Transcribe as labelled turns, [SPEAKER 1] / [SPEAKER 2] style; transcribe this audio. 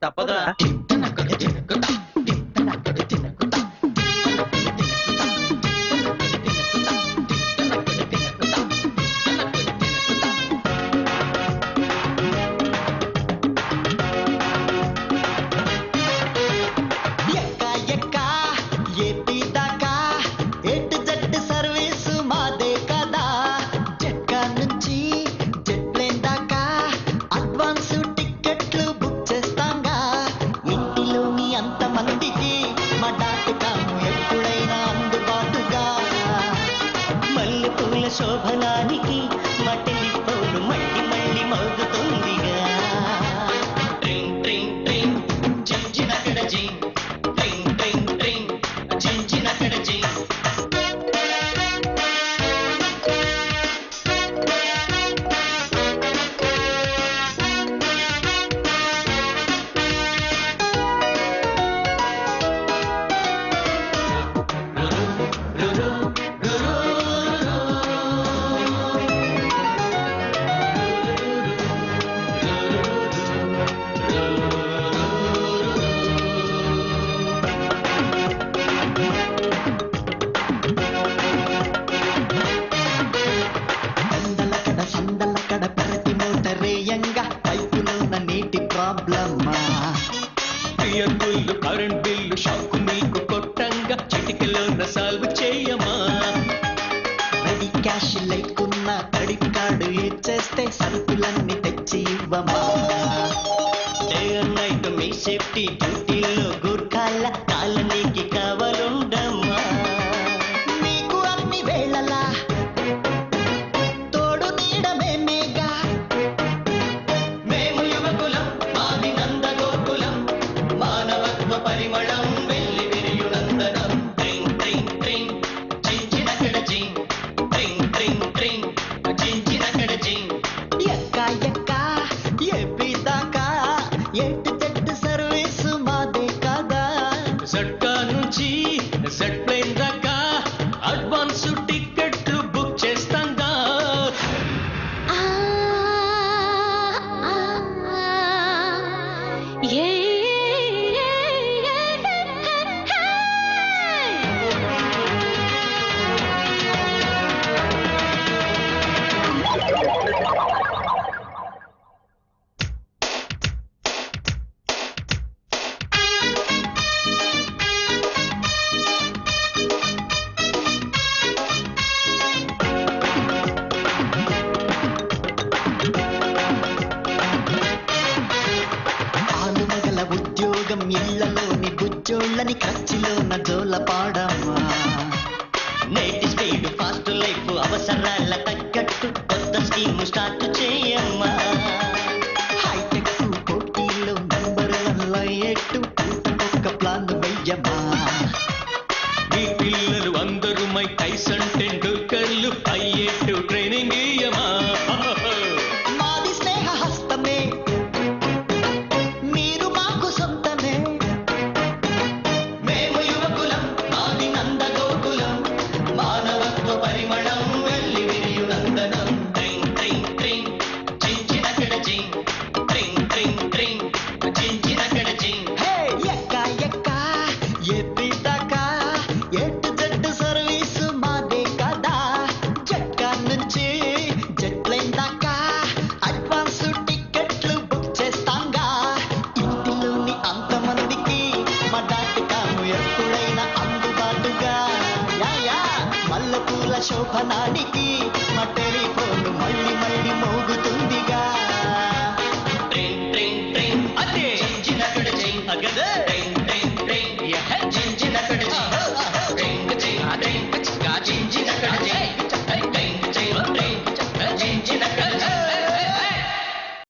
[SPEAKER 1] తప్పదురా.
[SPEAKER 2] శోభనానికి మా టెలిఫోన్ మళ్ళీ మళ్ళీ మోగుతుందిగా. ట్రింగ్ ట్రింగ్ ట్రింగ్ జింజినకడ జింగ్, ట్రింగ్ ట్రింగ్ ట్రింగ్ జింజినకడ జింగ్. బిల్లు కరెంట్ బిల్లు షాకు మీకు కొట్టంగా చిటికలోన సాల్వ్ చేయమా. రెడీ క్యాష్ లేకున్నా క్రెడిట్ కార్డు ఇచ్చేస్తే సరుకులన్నీ తెచ్చి ఇవ్వమా. డే అండ్ నైట్ మీ సేఫ్టీ డ్యూటీలో గూర్ఖాల కాలనీకి కావాలుండమ్మా. మీకు అన్ని వేళలా తోడు నీడమేమేగా. మేము యువకులం మాది నందగోకులం, మానవత్వ పరిమళం వెళ్ళి విరియునందనం. ట్రింగ్ ట్రింగ్ ట్రింగ్ జింజినకడ జింగ్, ట్రింగ్ ట్రింగ్ ట్రింగ్ జింజినకడ జింగ్. ఎక్క ఎక్క ఏపీ దాకా ఎటు జట్టు సర్వీసు మాదే కదా. జట్కా నుంచి జట్ ప్లేన్ దాకా అడ్వాన్స్ టికెట్లు బుక్ చేస్తాంగా. ఆలుమగల ఉద్యోగం ఇళ్లలోని బుజ్జోళ్ళని ఖర్చులోన జోల పాడమ్మా. నేటి స్పీడ్ ఫాస్ట్ లైఫ్ అవసరాల తగ్గట్టు కొత్త స్కీమ్ స్టార్ట్ చేయమ్మా. హైటెక్ పోటీలో నంబర్ 1 ఎట్టు ఒక్క ప్లాన్ వెయ్యమ్మా. ఈ పిల్లలు అందరూ మై టైసన్ టెండూల్కర్లు అయ్యేట్టు ట్రైనింగ్ ఇయ్యమా. మాది స్నేహ హస్తమే మీరు మాకు సొంతమే. మేము యువకులం మాది నందగోకులం, మానవత్వ పరిమళం వెళ్ళి విరియునందనం. ట్రింగ్ ట్రింగ్ ట్రింగ్ జింజినకడ జింగ్, ట్రింగ్ ట్రింగ్ ట్రింగ్ జింజినకడ జింగ్. ఎక్క ఎక్క ఏపీ దాకా ఎటు జట్టు సర్వీసు మాదే కదా. జట్కా నుంచి జట్ ప్లేన్ దాకా అడ్వాన్స్ టికెట్లు బుక్ చేస్తాంగా. ఇంటిలోని అంతమందికి మా డాక్టకాము ఎప్పుడైనా అందుబాటుగా. యా మల్లెపూల శోభనానికి మా టెలిఫోన్ మళ్ళీ మళ్ళీ మోగుతుంది.